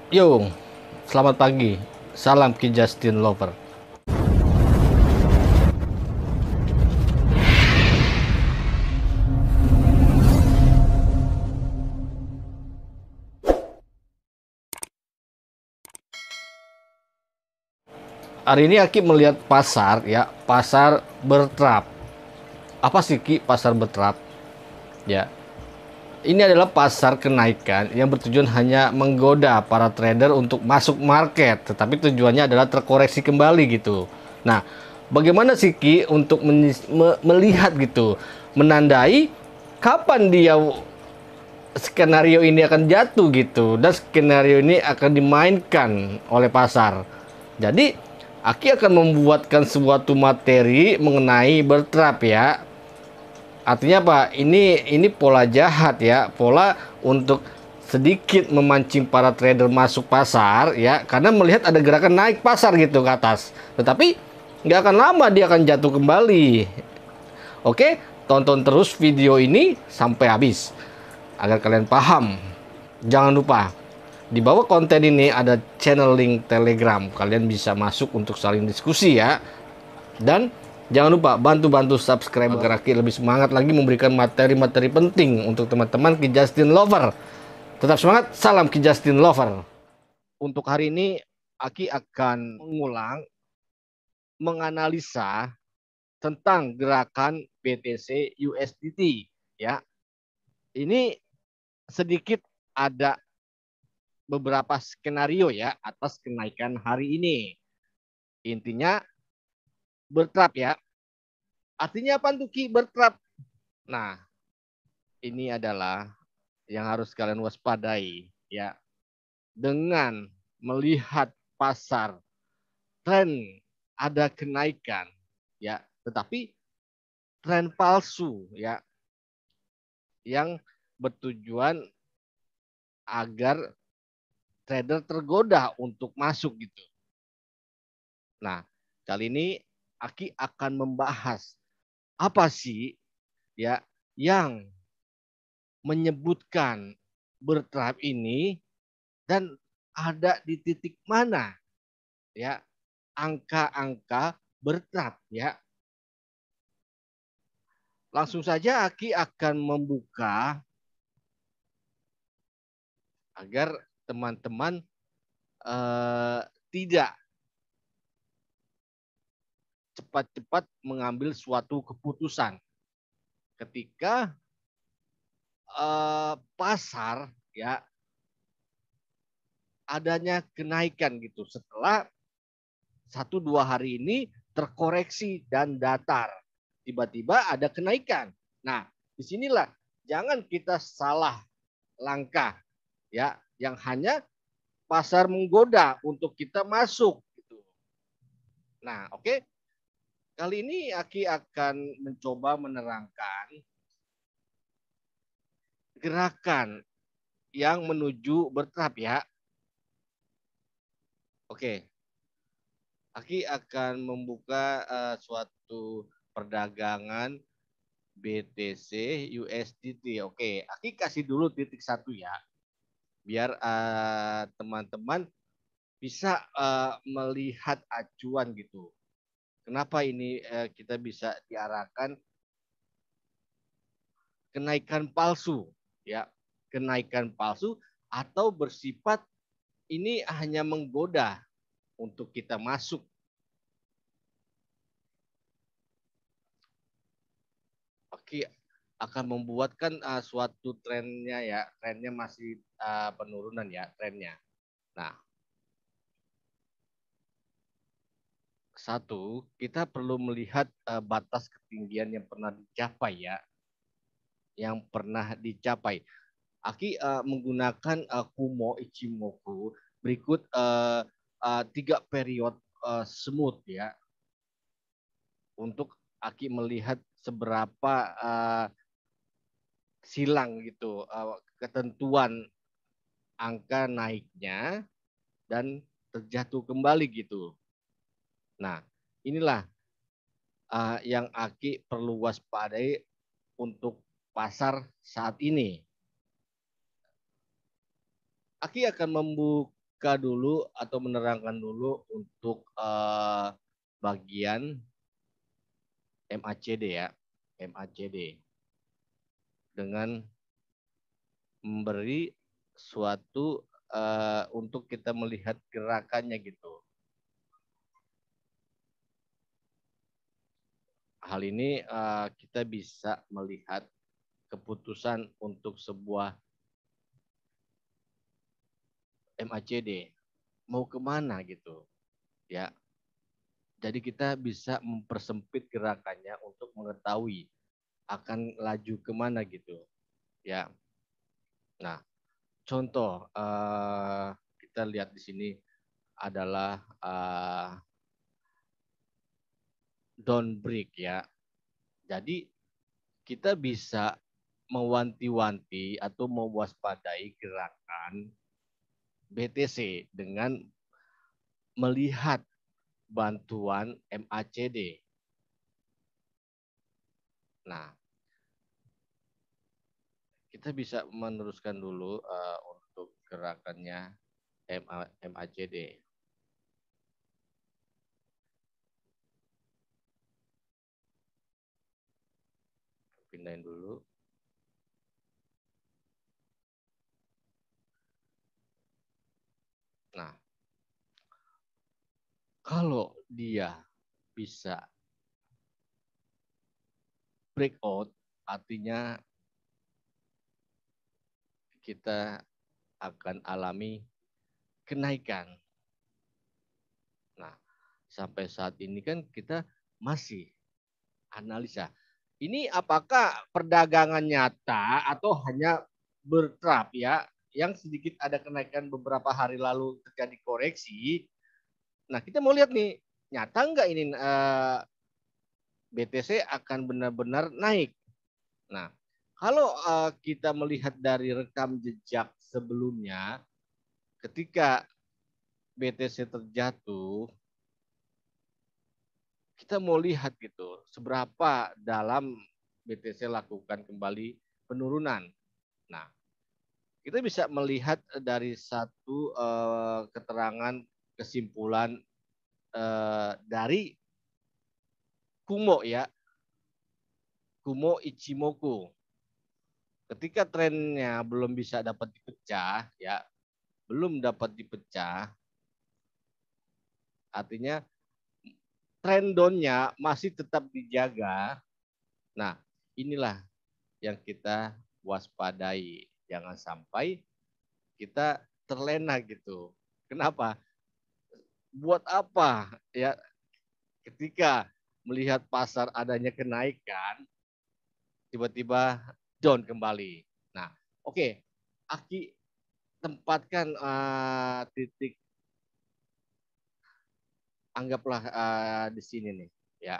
Yo, selamat pagi. Salam Ki Justin Lover. Hari ini Aki melihat pasar ya, pasar bertrap. Apa sih Ki pasar bertrap? Ya, ini adalah pasar kenaikan yang bertujuan hanya menggoda para trader untuk masuk market, tetapi tujuannya adalah terkoreksi kembali gitu. Nah, bagaimana sih Ki untuk melihat gitu, menandai kapan dia skenario ini akan jatuh gitu dan skenario ini akan dimainkan oleh pasar. Jadi Aki akan membuatkan suatu materi mengenai bertrap ya. Artinya apa? Ini pola jahat ya, pola untuk sedikit memancing para trader masuk pasar ya, karena melihat ada gerakan naik pasar gitu ke atas. Tetapi nggak akan lama dia akan jatuh kembali. Oke, tonton terus video ini sampai habis agar kalian paham. Jangan lupa di bawah konten ini ada channel link Telegram. Kalian bisa masuk untuk saling diskusi ya. Dan jangan lupa bantu-bantu subscribe agar Aki lebih semangat lagi memberikan materi-materi penting untuk teman-teman Ki Justin Lover. Tetap semangat, salam Ki Justin Lover. Untuk hari ini Aki akan mengulang menganalisa tentang gerakan BTC USDT ya. Ini sedikit ada beberapa skenario ya atas kenaikan hari ini. Intinya bertrap ya. Artinya apa tuh Ki bertrap? Nah, ini adalah yang harus kalian waspadai ya. Dengan melihat pasar tren ada kenaikan ya, tetapi tren palsu ya yang bertujuan agar trader tergoda untuk masuk gitu. Nah, kali ini Aki akan membahas apa sih ya yang menyebutkan bertrap ini dan ada di titik mana ya angka-angka bertrap ya. Langsung saja Aki akan membuka agar teman-teman tidak cepat-cepat mengambil suatu keputusan ketika pasar ya adanya kenaikan gitu setelah 1-2 hari ini terkoreksi dan datar. Tiba-tiba ada kenaikan. Nah, disinilah jangan kita salah langkah ya, yang hanya pasar menggoda untuk kita masuk gitu. Nah, oke. Kali ini Aki akan mencoba menerangkan gerakan yang menuju bertahap ya. Oke. Aki akan membuka suatu perdagangan BTC USDT. Oke, Aki kasih dulu titik satu ya, biar teman-teman bisa melihat acuan gitu. Kenapa ini kita bisa diarahkan kenaikan palsu ya, kenaikan palsu atau bersifat ini hanya menggoda untuk kita masuk. Oke, akan membuatkan suatu trennya ya, trennya masih penurunan ya trennya. Nah, satu, kita perlu melihat batas ketinggian yang pernah dicapai ya, yang pernah dicapai. Aki menggunakan Kumo Ichimoku berikut 3 periode smooth ya, untuk Aki melihat seberapa silang gitu ketentuan angka naiknya dan terjatuh kembali gitu. Nah, inilah yang Aki perlu waspadai untuk pasar saat ini. Aki akan membuka dulu atau menerangkan dulu untuk bagian MACD ya, MACD dengan memberi suatu untuk kita melihat gerakannya gitu. Hal ini kita bisa melihat keputusan untuk sebuah MACD mau kemana gitu ya. Jadi kita bisa mempersempit gerakannya untuk mengetahui akan laju kemana gitu ya. Nah, contoh kita lihat di sini adalah down break ya. Jadi kita bisa mewanti-wanti atau mewaspadai gerakan BTC dengan melihat bantuan MACD. Nah, kita bisa meneruskan dulu untuk gerakannya MACD. Pindahin dulu. Nah, kalau dia bisa breakout, artinya kita akan alami kenaikan. Nah, sampai saat ini kan kita masih analisa. Ini apakah perdagangan nyata atau hanya bertrap ya? Yang sedikit ada kenaikan beberapa hari lalu terjadi koreksi. Nah, kita mau lihat nih, nyata nggak ini BTC akan benar-benar naik. Nah, kalau kita melihat dari rekam jejak sebelumnya, ketika BTC terjatuh, kita mau lihat gitu, seberapa dalam BTC lakukan kembali penurunan. Nah, kita bisa melihat dari satu keterangan kesimpulan dari Kumo ya, Kumo Ichimoku. Ketika trennya belum bisa dapat dipecah ya, belum dapat dipecah, artinya tren down-nya masih tetap dijaga. Nah, inilah yang kita waspadai. Jangan sampai kita terlena gitu. Kenapa? Buat apa ya ketika melihat pasar adanya kenaikan tiba-tiba down kembali. Nah, oke, okay. Aki tempatkan titik anggaplah di sini nih ya.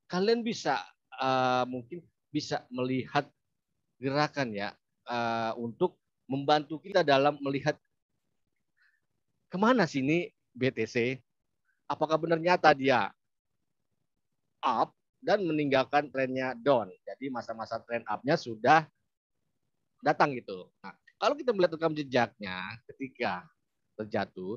Kalian bisa mungkin bisa melihat gerakan ya untuk membantu kita dalam melihat kemana sini BTC. Apakah benar nyata dia up dan meninggalkan trennya down. Jadi masa-masa trend up-nya sudah datang gitu. Nah, kalau kita melihat rekam jejaknya ketika terjatuh,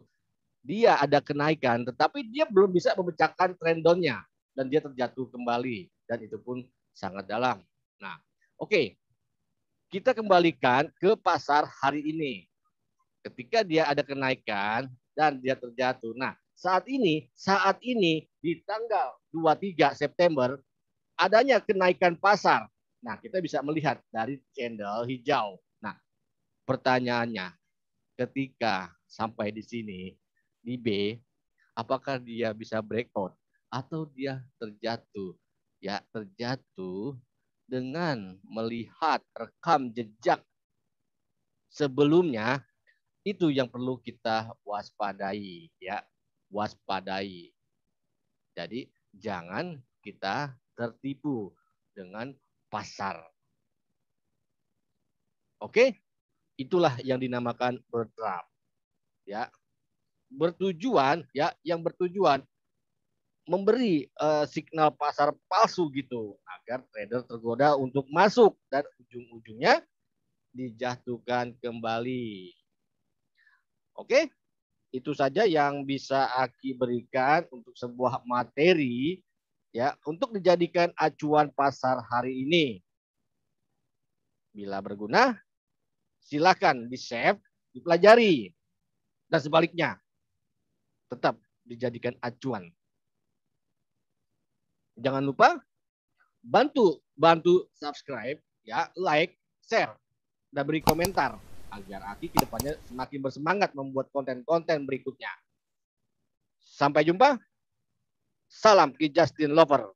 dia ada kenaikan, tetapi dia belum bisa memecahkan trend down-nya dan dia terjatuh kembali dan itu pun sangat dalam. Nah, oke, kita kembalikan ke pasar hari ini. Ketika dia ada kenaikan dan dia terjatuh. Nah, saat ini di tanggal 23 September adanya kenaikan pasar. Nah, kita bisa melihat dari candle hijau. Nah, pertanyaannya, ketika sampai di sini, di B, apakah dia bisa breakout atau dia terjatuh? Ya, terjatuh dengan melihat rekam jejak sebelumnya, itu yang perlu kita waspadai, ya, waspadai. Jadi, jangan kita tertipu dengan pasar. Oke, itulah yang dinamakan bertrap. Ya, bertujuan ya, yang bertujuan memberi signal pasar palsu gitu agar trader tergoda untuk masuk dan ujung-ujungnya dijatuhkan kembali. Oke, itu saja yang bisa Aki berikan untuk sebuah materi ya untuk dijadikan acuan pasar hari ini. Bila berguna, silakan di-save, dipelajari. Dan sebaliknya, tetap dijadikan acuan. Jangan lupa bantu subscribe, ya, like, share, dan beri komentar agar Aki kedepannya semakin bersemangat membuat konten-konten berikutnya. Sampai jumpa. Salam Ki Justin Lover.